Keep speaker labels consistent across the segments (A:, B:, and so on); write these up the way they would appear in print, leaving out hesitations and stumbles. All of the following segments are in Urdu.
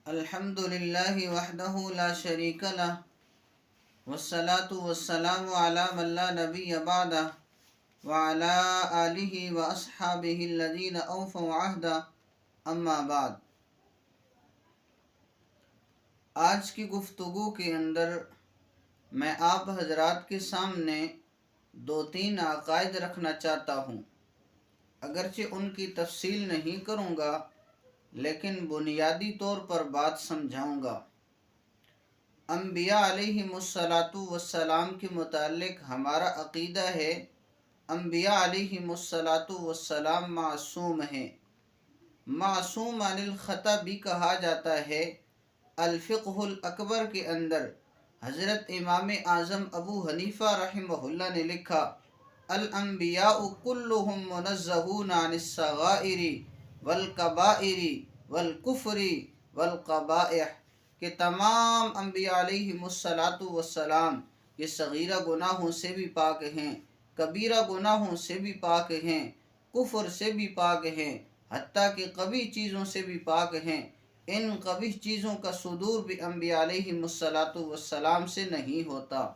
A: الحمد للہ وحدہ لا شریک لہ والصلاة والسلام علی من لا نبی بعدہ وعلی آلہ واصحابہ الذین اوفوا عہدہ اما بعد۔ آج کی گفتگو کے اندر میں آپ حضرات کے سامنے 2-3 عقائد رکھنا چاہتا ہوں، اگرچہ ان کی تفصیل نہیں کروں گا لیکن بنیادی طور پر بات سمجھاؤں گا۔ انبیاء علیہم السلام کے متعلق ہمارا عقیدہ ہے، انبیاء علیہم السلام معصوم ہیں۔ معصوم عن الخطا بھی کہا جاتا ہے۔ الفقہ الاکبر کے اندر حضرت امام اعظم ابو حنیفہ رحمہ اللہ نے لکھا: الانبیاء کلہم منزہون عن الصغائر والکبائر والکفر والقبائح، کہ تمام انبیاء علیہم السلام یہ صغیرہ گناہوں سے بھی پاک ہیں، کبیرہ گناہوں سے بھی پاک ہیں، کفر سے بھی پاک ہیں، حتیٰ کہ قبیح چیزوں سے بھی پاک ہیں۔ ان قبیح چیزوں کا صدور بھی انبیاء علیہم السلام سے نہیں ہوتا۔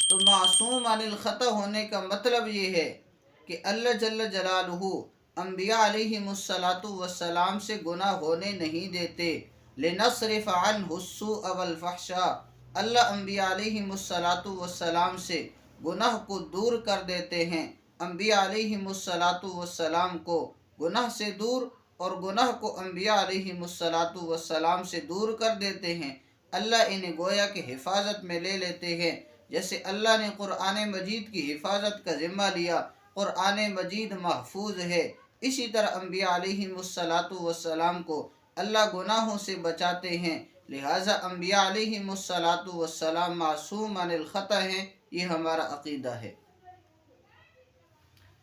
A: تو معصوم عن الخطا ہونے کا مطلب یہ ہے کہ اللہ جل جلالہ انبیاء علیہم السلام سے گناہ ہونے نہیں دیتے۔ لنصرف عنہ السوء والفحشاء، اللہ انبیاء علیہم السلام سے گناہ کو دور کر دیتے ہیں۔ انبیاء علیہم السلام کو گناہ سے دور اور گناہ کو انبیاء علیہم السلام سے دور کر دیتے ہیں۔ اللہ انہیں گویا کہ حفاظت میں لے لیتے ہیں، جیسے اللہ نے قرآن مجید کی حفاظت کا ذمہ لیا۔ قرآن مجید محفوظ ہے، اسی طرح انبیاء علیہم السلام کو اللہ گناہوں سے بچاتے ہیں، لہٰذا انبیاء علیہم السلام معصوم عن الخطا ہیں۔ یہ ہمارا عقیدہ ہے۔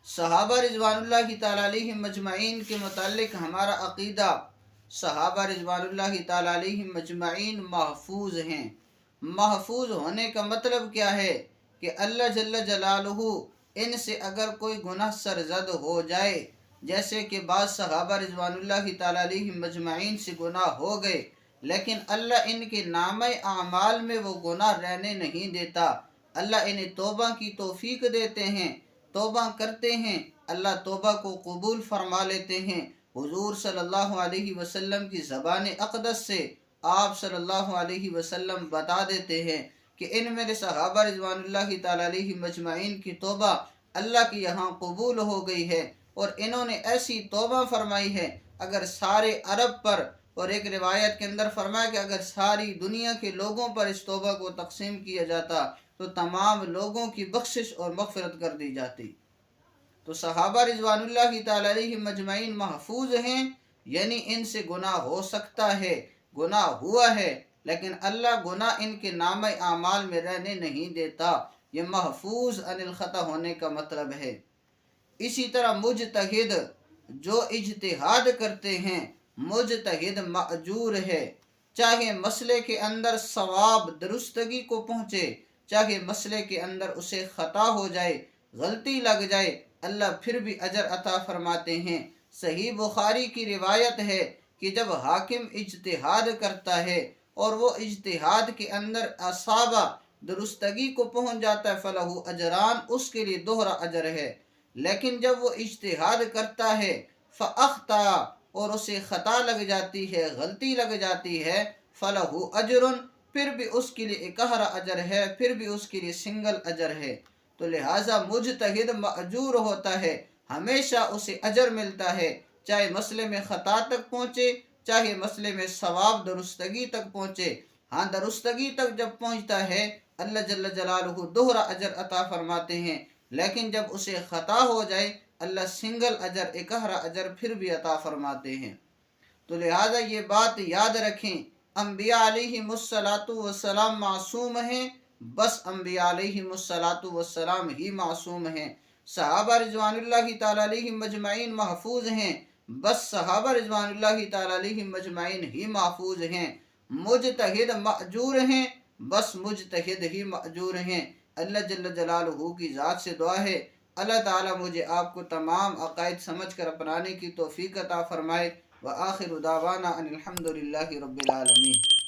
A: صحابہ رضوان اللہ تعالیٰ علیہم مجمعین کے متعلق ہمارا عقیدہ: صحابہ رضوان اللہ تعالیٰ علیہم مجمعین محفوظ ہیں۔ محفوظ ہونے کا مطلب کیا ہے؟ کہ اللہ جل جلالہ ان سے اگر کوئی گناہ سرزد ہو جائے، جیسے کہ بعض صحابہ رضوان اللہ تعالیٰ علیہم مجمعین سے گناہ ہو گئے، لیکن اللہ ان کے نامہ اعمال میں وہ گناہ رہنے نہیں دیتا، اللہ انہیں توبہ کی توفیق دیتے ہیں، توبہ کرتے ہیں، اللہ توبہ کو قبول فرما لیتے ہیں۔ حضور صلی اللہ علیہ وسلم کی زبان اقدس سے آپ صلی اللہ علیہ وسلم بتا دیتے ہیں کہ ان میرے صحابہ رضوان اللہ تعالیٰ علیہ مجمعین کی توبہ اللہ کے یہاں قبول ہو گئی ہے، اور انہوں نے ایسی توبہ فرمائی ہے اگر سارے عرب پر، اور ایک روایت کے اندر فرمایا کہ اگر ساری دنیا کے لوگوں پر اس توبہ کو تقسیم کیا جاتا تو تمام لوگوں کی بخشش اور مغفرت کر دی جاتی۔ تو صحابہ رضوان اللہ تعالیٰ علیہ مجمعین محفوظ ہیں، یعنی ان سے گناہ ہو سکتا ہے، گناہ ہوا ہے، لیکن اللہ گناہ ان کے نامہ اعمال میں رہنے نہیں دیتا۔ یہ محفوظ عن الخطا ہونے کا مطلب ہے۔ اسی طرح مجتہد جو اجتہاد کرتے ہیں، مجتہد مأجور ہے، چاہے مسئلے کے اندر صواب درستگی کو پہنچے، چاہے مسئلے کے اندر اسے خطا ہو جائے، غلطی لگ جائے، اللہ پھر بھی اجر عطا فرماتے ہیں۔ صحیح بخاری کی روایت ہے کہ جب حاکم اجتہاد کرتا ہے اور وہ اجتہاد کے اندر اصابہ درستگی کو پہنچ جاتا ہے، فلہ اجران، اس کے لیے دوہرا اجر ہے۔ لیکن جب وہ اجتہاد کرتا ہے فاخطا، اور اسے خطا لگ جاتی ہے، غلطی لگ جاتی ہے، فلہ اجر، پھر بھی اس کے لیے اکہرا اجر ہے، پھر بھی اس کے لیے سنگل اجر ہے۔ تو لہٰذا مجتہد مأجور ہوتا ہے، ہمیشہ اسے اجر ملتا ہے، چاہے مسئلے میں خطا تک پہنچے، چاہے مسئلے میں صواب درستگی تک پہنچے۔ ہاں، درستگی تک جب پہنچتا ہے اللہ جل جلالہ دوہرا اجر عطا فرماتے ہیں، لیکن جب اسے خطا ہو جائے اللہ سنگل اجر، اکہرا اجر پھر بھی عطا فرماتے ہیں۔ تو لہٰذا یہ بات یاد رکھیں، انبیاء علیہم السلام معصوم ہیں، بس انبیاء علیہم السلام ہی معصوم ہیں۔ صحابہ رضوان اللہ تعالیٰ علیہم مجمعین محفوظ ہیں، بس صحابہ رضوان اللہ تعالیٰ علیہم مجمعین ہی محفوظ ہیں۔ مجتہد مأجور ہیں، بس مجتہد ہی مأجور ہیں۔ اللہ جل جلالہ کی ذات سے دعا ہے اللہ تعالیٰ مجھے آپ کو تمام عقائد سمجھ کر اپنانے کی توفیق عطا فرمائے۔ وآخر دعوانا ان الحمد للہ رب العالمین۔